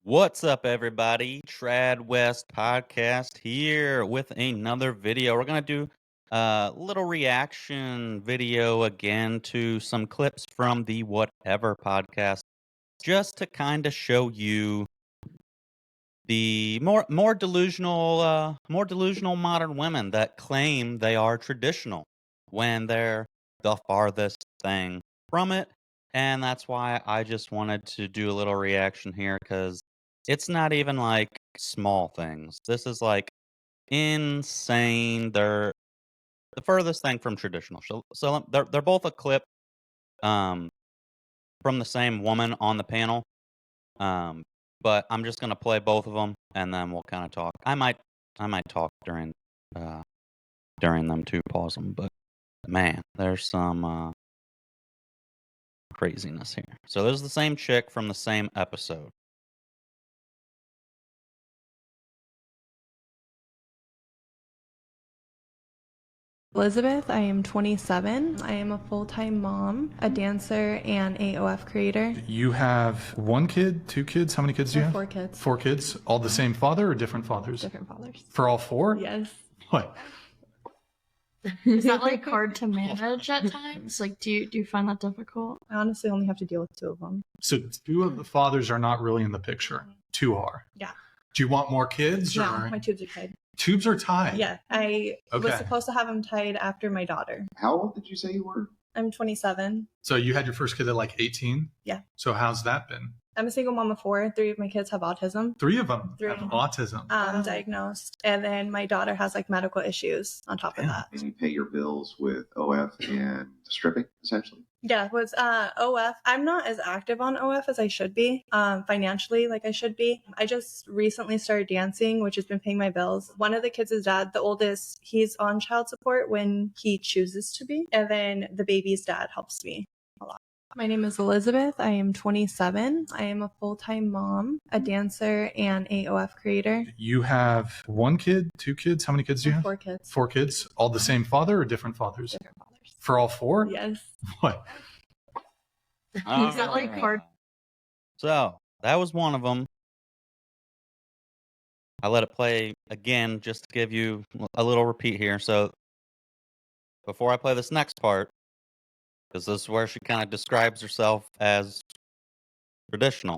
What's up, everybody? Trad West Podcast here with another video. We're going to do a little reaction video again to some clips from the Whatever podcast, just to kind of show you the more delusional modern women that claim they are traditional when they're the farthest thing from it. And that's why I just wanted to do a little reaction here, because it's not even like small things. This is like insane. They're the furthest thing from traditional. So they're both a clip um, from the same woman on the panel. Um, but I'm just gonna play both of them, and then we'll kind of talk. I might talk uh, during them too. Pause them, but man, there's some craziness here. So there's the same chick from the same episode. Elizabeth, I am 27. I am a full-time mom, a dancer, and a OF creator. You have one kid, two kids? How many kids do you have? 4 kids. 4 kids? All the same father or different fathers? Different fathers. For all 4? Yes. What? Is that like hard to manage at times? Like, do you find that difficult? I honestly only have to deal with 2 of them. So 2 of the fathers are not really in the picture. 2 are. Yeah. Do you want more kids? No, or? my tubes are tied. Tubes are tied? Yeah, I was Okay. supposed to have them tied after my daughter. How old did you say you were? I'm 27. So you had your first kid at like 18? Yeah. So how's that been? I'm a single mom of 4. 3 of my kids have autism. 3 of them 3. have autism. Diagnosed. And then my daughter has like medical issues on top of that. And you pay your bills with OF and stripping, essentially? Yeah, was OF. I'm not as active on OF as I should be, financially, like I should be. I just recently started dancing, which has been paying my bills. One of the kids is dad, the oldest, he's on child support when he chooses to be. And then the baby's dad helps me a lot. My name is Elizabeth. I am 27. I am a full-time mom, a dancer, and a OF creator. You have one kid, 2 kids? How many kids do you have? 4 kids. 4 kids? All the same father or different fathers? Different fathers. For all 4? Yes. What? Is that like hard? So that was one of them. I let it play again just to give you a little repeat here. So before I play this next part, because this is where she kind of describes herself as traditional.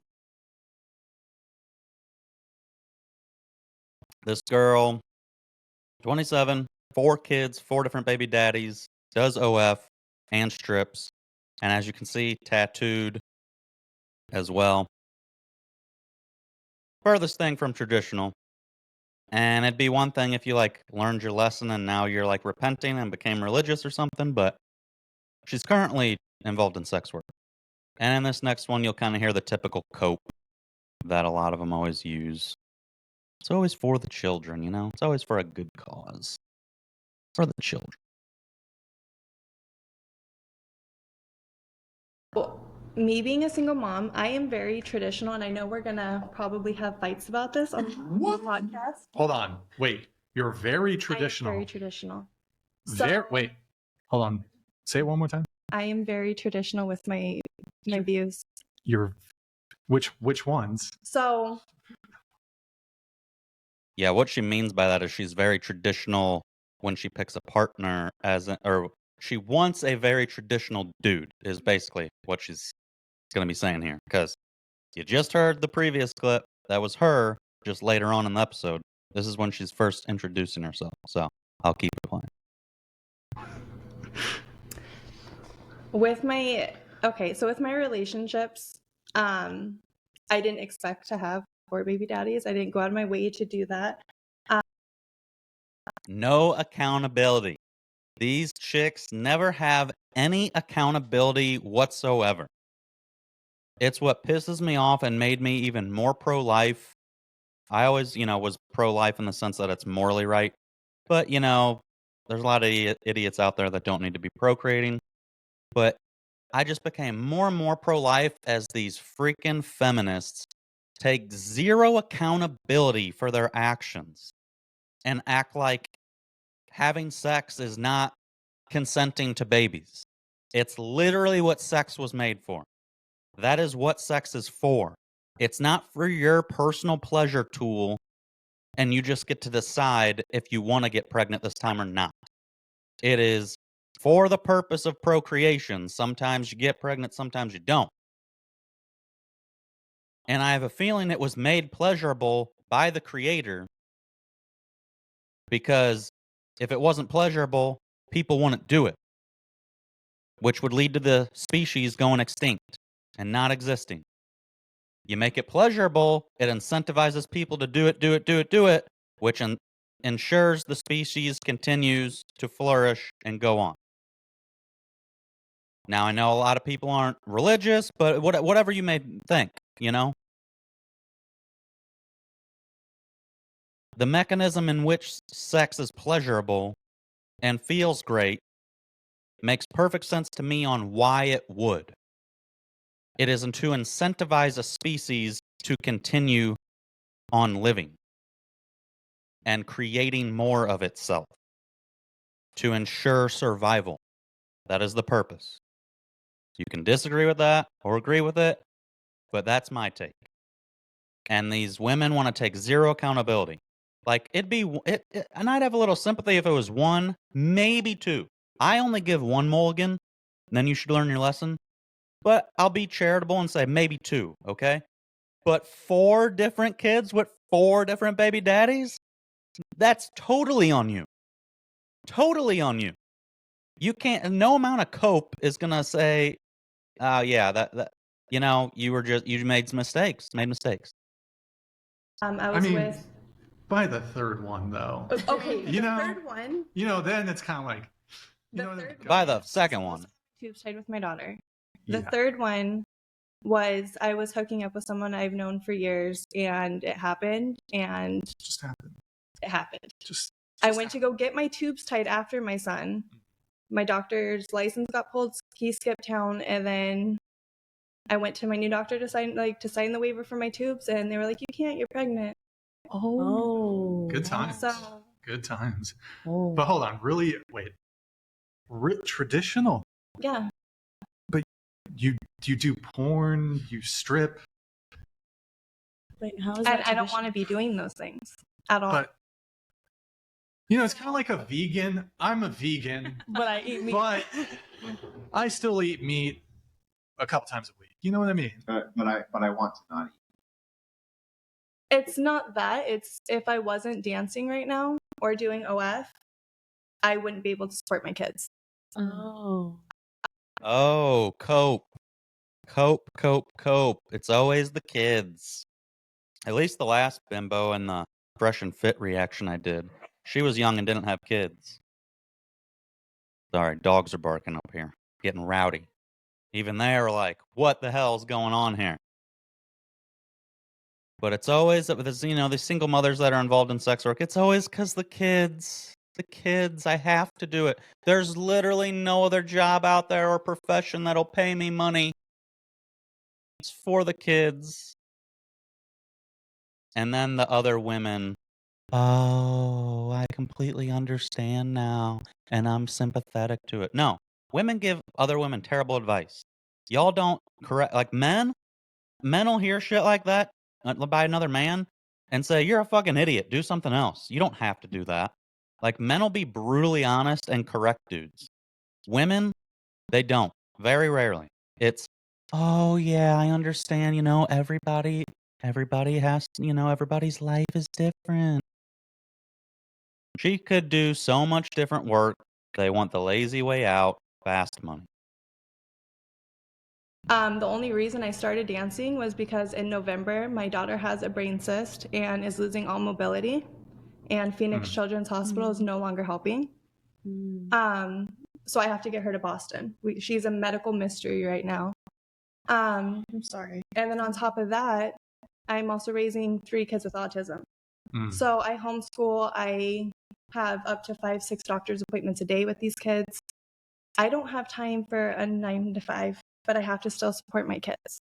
This girl, 27, 4 kids, 4 different baby daddies, does OF and strips. And as you can see, tattooed as well. Furthest thing from traditional. And it'd be one thing if you like learned your lesson and now you're like repenting and became religious or something, but she's currently involved in sex work. And in this next one, you'll kind of hear the typical cope that a lot of them always use. It's always for the children, you know? It's always for a good cause. For the children. Well, me being a single mom, I am very traditional, and I know we're gonna probably have fights about this on the podcast. Hold on. Wait. You're very traditional. I am very traditional. Wait. Hold on. Say it one more time. I am very traditional with my views. You're which ones? So Yeah, what she means by that is she's very traditional when she picks a partner or she wants a very traditional dude is basically what she's going to be saying here. Because you just heard the previous clip. That was her just later on in the episode. This is when she's first introducing herself. So I'll keep it playing. with my relationships, I didn't expect to have 4 baby daddies. I didn't go out of my way to do that. No accountability. These chicks never have any accountability whatsoever. It's what pisses me off and made me even more pro-life. I always, was pro-life in the sense that it's morally right. But, there's a lot of idiots out there that don't need to be procreating. But I just became more and more pro-life as these freaking feminists take zero accountability for their actions and act like having sex is not consenting to babies. It's literally what sex was made for. That is what sex is for. It's not for your personal pleasure tool, and you just get to decide if you want to get pregnant this time or not. It is for the purpose of procreation. Sometimes you get pregnant, sometimes you don't. And I have a feeling it was made pleasurable by the creator, because if it wasn't pleasurable, people wouldn't do it, which would lead to the species going extinct and not existing. You make it pleasurable, it incentivizes people to do it, which ensures the species continues to flourish and go on. Now, I know a lot of people aren't religious, but whatever you may think, you know? The mechanism in which sex is pleasurable and feels great makes perfect sense to me on why it would. It is to incentivize a species to continue on living and creating more of itself to ensure survival. That is the purpose. You can disagree with that or agree with it, but that's my take. And these women want to take zero accountability. Like, and I'd have a little sympathy if it was one, maybe two. I only give one mulligan, and then you should learn your lesson. But I'll be charitable and say maybe two, okay? But 4 different kids with 4 different baby daddies? That's totally on you. Totally on you. You can't, no amount of cope is going to say, oh, yeah, that, you know, you made some mistakes, made mistakes. I was with. By the third one, though. Okay, You the know, third one. Then it's kind of like, By the second one. Tubes tied with my daughter. Yeah. The third one was I was hooking up with someone I've known for years, and it happened, and Just happened. it happened. Just I went to go get my tubes tied after my son. My doctor's license got pulled. He skipped town, and then I went to my new doctor to sign the waiver for my tubes, and they were like, "You can't. You're pregnant." Oh. good times. So Good times. Oh. But hold on, really? Wait. Traditional? yeah. But you do porn? You strip? Wait, how is And that? I don't want to be doing those things at all. But it's kind of like a vegan. I'm a vegan, But I eat meat. but I still eat meat a couple times a week. You know what I mean? But I want to not eat. It's not that. It's if I wasn't dancing right now or doing OF, I wouldn't be able to support my kids. Oh. Oh, cope. Cope. It's always the kids. At least the last bimbo and the fresh and fit reaction I did. She was young and didn't have kids. Sorry, dogs are barking up here. Getting rowdy. Even they were like, what the hell's going on here? But it's always, the single mothers that are involved in sex work, it's always because the kids, I have to do it. There's literally no other job out there or profession that'll pay me money. It's for the kids. And then the other women, oh, I completely understand now, and I'm sympathetic to it. No, women give other women terrible advice. Y'all don't correct, like men will hear shit like that by another man and say, you're a fucking idiot, do something else. You don't have to do that. Like, men will be brutally honest and correct dudes. Women, they don't. Very rarely. It's, oh yeah, I understand, everybody has, everybody's life is different. She could do so much different work. They want the lazy way out, fast money. The only reason I started dancing was because in November, my daughter has a brain cyst and is losing all mobility, and Phoenix Children's Hospital is no longer helping. So I have to get her to Boston. She's a medical mystery right now. I'm sorry. And then on top of that, I'm also raising 3 kids with autism. So I homeschool. I have up to 5-6 doctor's appointments a day with these kids. I don't have time for a 9 to 5, but I have to still support my kids.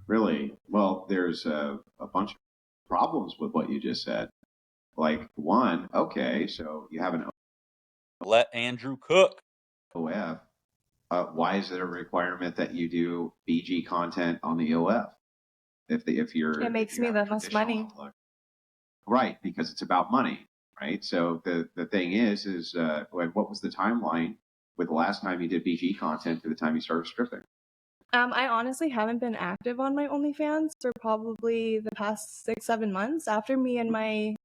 Really? Well, there's a bunch of problems with what you just said. Like, one, okay, so you have an Let Andrew cook. OF. Why is it a requirement that you do BG content on the OF? If you're It makes if you me have the a most traditional money. outlook. Right, because it's about money, right? So the thing is what was the timeline with the last time you did BG content to the time you started stripping? I honestly haven't been active on my OnlyFans for probably the past 6-7 months. After me and my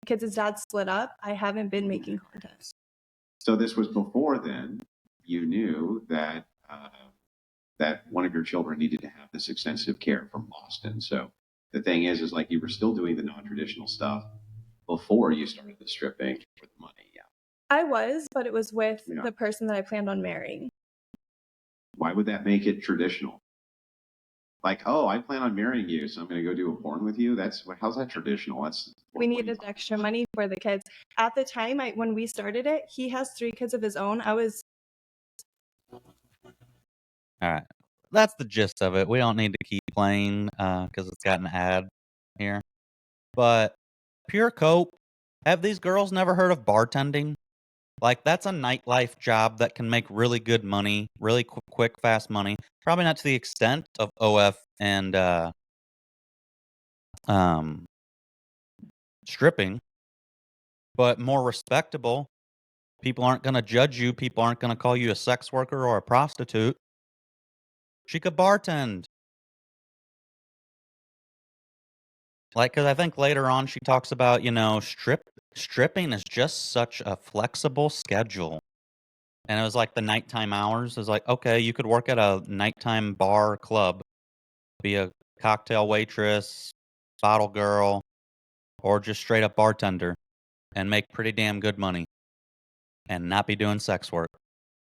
kids' dad split up, I haven't been making content. So this was before then. You knew that that one of your children needed to have this extensive care from Boston. So the thing is like you were still doing the non-traditional stuff before you started the stripping for the money. Yeah. I was, but it was with Yeah. the person that I planned on marrying. Why would that make it traditional? Like, oh, I plan on marrying you, so I'm going to go do a porn with you. How's that traditional? We needed extra money for the kids. At the time, when we started it, he has 3 kids of his own. All right. That's the gist of it. We don't need to keep playing because it's got an ad here. But pure cope. Have these girls never heard of bartending? Like, that's a nightlife job that can make really good money, really quick, fast money. Probably not to the extent of OF and stripping, but more respectable. People aren't going to judge you. People aren't going to call you a sex worker or a prostitute. She could bartend. Like, because I think later on she talks about, stripping is just such a flexible schedule. And it was like the nighttime hours. It was like, okay, you could work at a nighttime bar or club, be a cocktail waitress, bottle girl, or just straight up bartender and make pretty damn good money and not be doing sex work.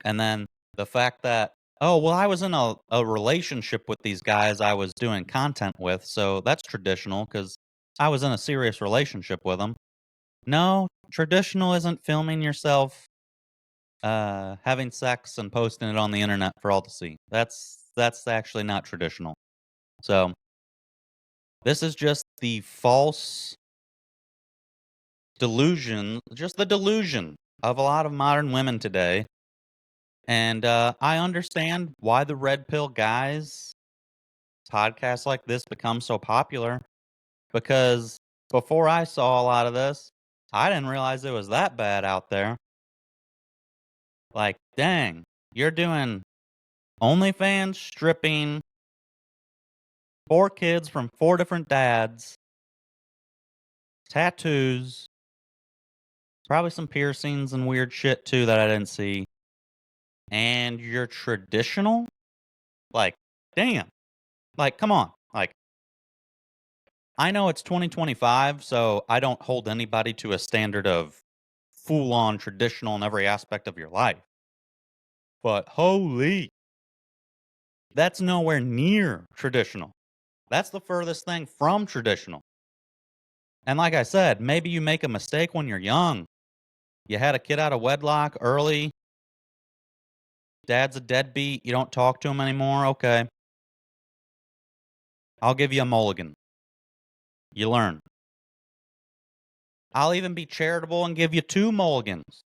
And then the fact that, oh, well, I was in a relationship with these guys I was doing content with, so that's traditional because I was in a serious relationship with them. No, traditional isn't filming yourself having sex and posting it on the internet for all to see. That's actually not traditional. So this is just the false delusion, just the delusion of a lot of modern women today. And I understand why the red pill guys podcasts like this become so popular because before I saw a lot of this, I didn't realize it was that bad out there. Like, dang, you're doing OnlyFans, stripping, 4 kids from 4 different dads, tattoos, probably some piercings and weird shit too that I didn't see. And you're traditional? Like, damn. Like, come on. Like, I know it's 2025, so I don't hold anybody to a standard of full on traditional in every aspect of your life. But holy, that's nowhere near traditional. That's the furthest thing from traditional. And like I said, maybe you make a mistake when you're young. You had a kid out of wedlock early. Dad's a deadbeat. You don't talk to him anymore. Okay. I'll give you a mulligan. You learn. I'll even be charitable and give you 2 mulligans.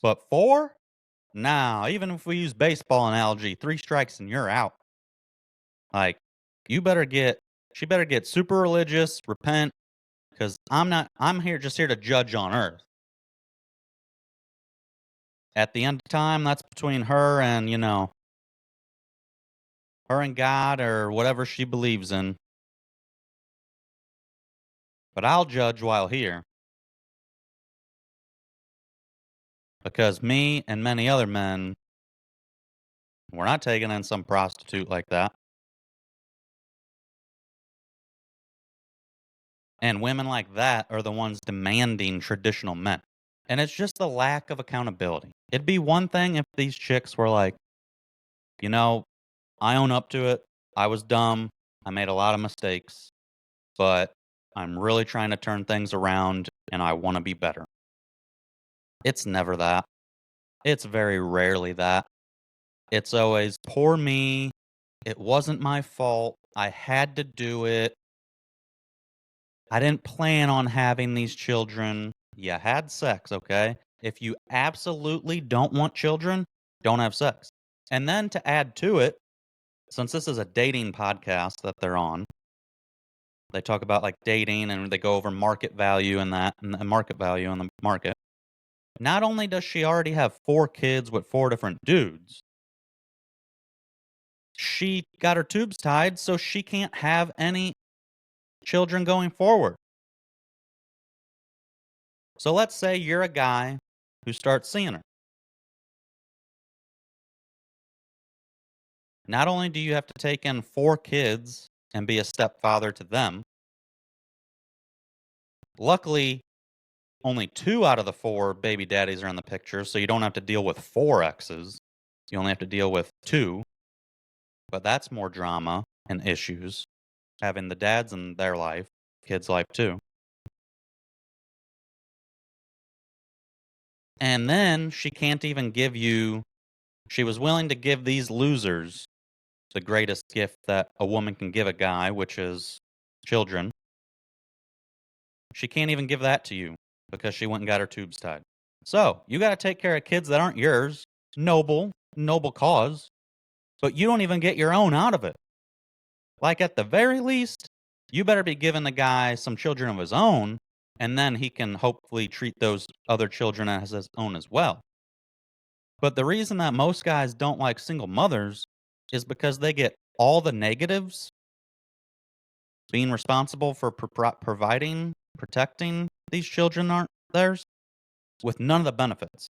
But 4? Nah, even if we use baseball analogy, 3 strikes and you're out. Like, she better get super religious, repent, because I'm just here to judge on earth. At the end of time, that's between her and, her and God or whatever she believes in. But I'll judge while here. Because me and many other men, we're not taking in some prostitute like that. And women like that are the ones demanding traditional men. And it's just the lack of accountability. It'd be one thing if these chicks were like, I own up to it. I was dumb. I made a lot of mistakes. But I'm really trying to turn things around and I want to be better. It's never that. It's very rarely that. It's always, poor me. It wasn't my fault. I had to do it. I didn't plan on having these children. You had sex, okay? If you absolutely don't want children, don't have sex. And then to add to it, since this is a dating podcast that they're on, they talk about like dating and they go over market value and that and the market value in the market. Not only does she already have 4 kids with 4 different dudes, she got her tubes tied so she can't have any children going forward. So let's say you're a guy who starts seeing her. Not only do you have to take in 4 kids and be a stepfather to them, luckily, only 2 out of the 4 baby daddies are in the picture, so you don't have to deal with 4 exes. You only have to deal with 2. But that's more drama and issues, having the dads in their life, kids' life too. And then she can't even give you, she was willing to give these losers the greatest gift that a woman can give a guy, which is children. She can't even give that to you because she went and got her tubes tied. So you got to take care of kids that aren't yours. Noble cause. But you don't even get your own out of it. Like at the very least, you better be giving the guy some children of his own, and then he can hopefully treat those other children as his own as well. But the reason that most guys don't like single mothers is because they get all the negatives, being responsible for providing, protecting these children aren't theirs, with none of the benefits.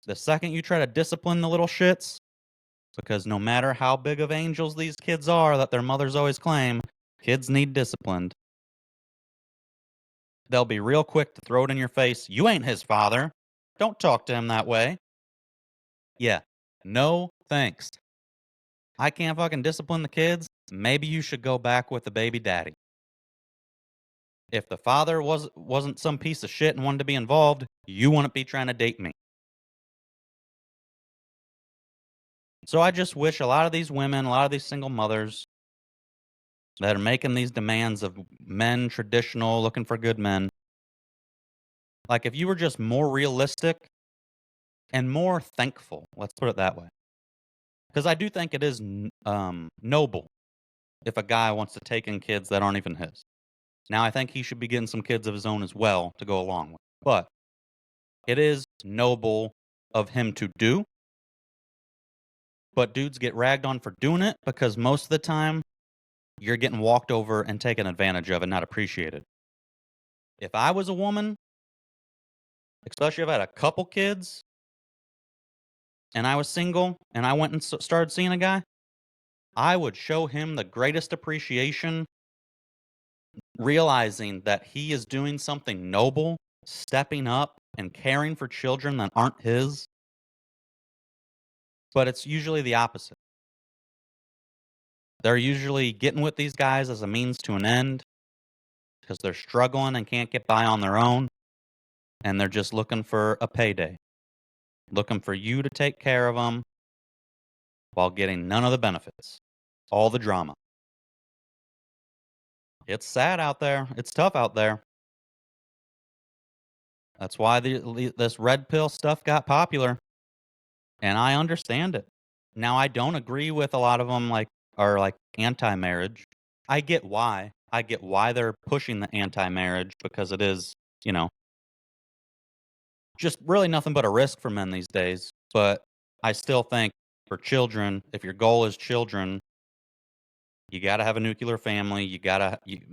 The second you try to discipline the little shits, because no matter how big of angels these kids are that their mothers always claim, kids need disciplined. They'll be real quick to throw it in your face. You ain't his father. Don't talk to him that way. Yeah, no thanks. I can't fucking discipline the kids. Maybe you should go back with the baby daddy. If the father wasn't some piece of shit and wanted to be involved, you wouldn't be trying to date me. So I just wish a lot of these women, a lot of these single mothers that are making these demands of men, traditional, looking for good men, like if you were just more realistic and more thankful, let's put it that way. Because I do think it is noble if a guy wants to take in kids that aren't even his. Now, I think he should be getting some kids of his own as well to go along with. But it is noble of him to do. But dudes get ragged on for doing it because most of the time you're getting walked over and taken advantage of and not appreciated. If I was a woman, especially if I had a couple kids and I was single and I went and started seeing a guy, I would show him the greatest appreciation, realizing that he is doing something noble, stepping up and caring for children that aren't his. But it's usually the opposite. They're usually getting with these guys as a means to an end because they're struggling and can't get by on their own. And they're just looking for a payday, looking for you to take care of them while getting none of the benefits, all the drama. It's sad out there. It's tough out there. That's why this red pill stuff got popular. And I understand it. Now, I don't agree with a lot of them are like anti-marriage. I get why. I get why they're pushing the anti-marriage because it is, just really nothing but a risk for men these days. But I still think for children, if your goal is children, you got to have a nuclear family.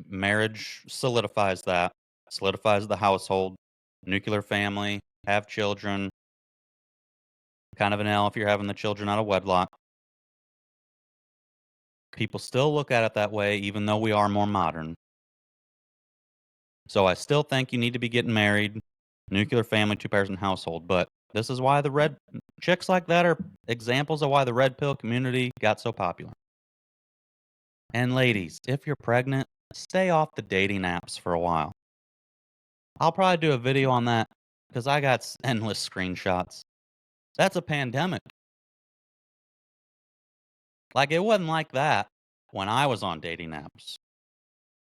Marriage solidifies that, solidifies the household. Nuclear family, have children. Kind of an L if you're having the children out of wedlock. People still look at it that way, even though we are more modern. So I still think you need to be getting married, nuclear family, 2-person household. But this is why the chicks like that are examples of why the red pill community got so popular. And ladies, if you're pregnant, stay off the dating apps for a while. I'll probably do a video on that because I got endless screenshots. That's a pandemic. Like, it wasn't like that when I was on dating apps.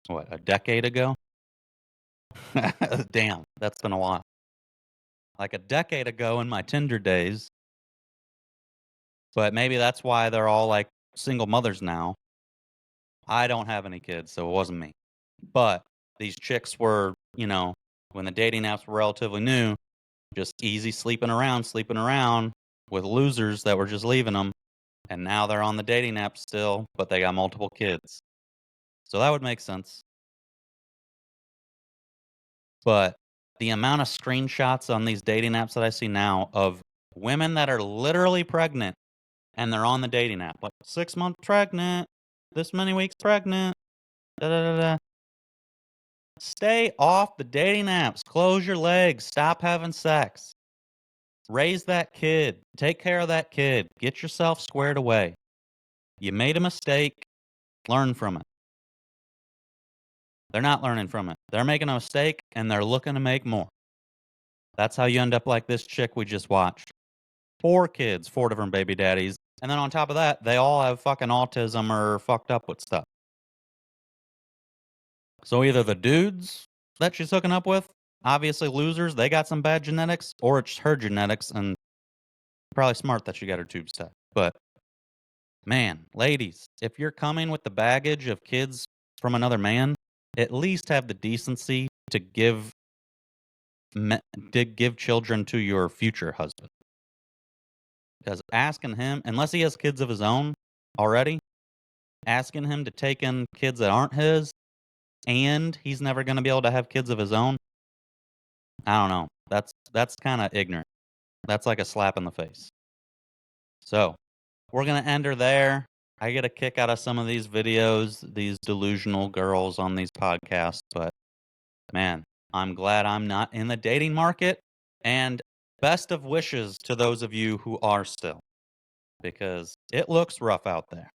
What, a decade ago? Damn, that's been a while. Like a decade ago in my Tinder days. But maybe that's why they're all like single mothers now. I don't have any kids, so it wasn't me. But these chicks were, when the dating apps were relatively new, just easy sleeping around with losers that were just leaving them. And now they're on the dating app still, but they got multiple kids. So that would make sense. But the amount of screenshots on these dating apps that I see now of women that are literally pregnant and they're on the dating app, like 6 months pregnant, this many weeks pregnant, da da da da. Stay off the dating apps. Close your legs. Stop having sex. Raise that kid. Take care of that kid. Get yourself squared away. You made a mistake. Learn from it. They're not learning from it. They're making a mistake and they're looking to make more. That's how you end up like this chick we just watched. 4 kids, 4 different baby daddies. And then on top of that, they all have fucking autism or fucked up with stuff. So either the dudes that she's hooking up with, obviously losers, they got some bad genetics, or it's her genetics, and probably smart that she got her tubes tied. But man, ladies, if you're coming with the baggage of kids from another man, at least have the decency to give children to your future husband. Because asking him, unless he has kids of his own already, asking him to take in kids that aren't his, and he's never going to be able to have kids of his own, I don't know. That's kind of ignorant. That's like a slap in the face. So we're going to end her there. I get a kick out of some of these videos, these delusional girls on these podcasts, but man, I'm glad I'm not in the dating market. And best of wishes to those of you who are still, because it looks rough out there.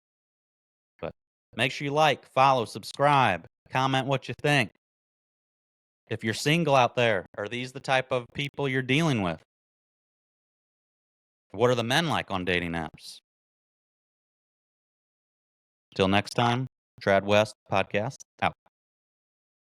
But make sure you like, follow, subscribe, comment what you think. If you're single out there, are these the type of people you're dealing with? What are the men like on dating apps? Till next time, Trad West Podcast out.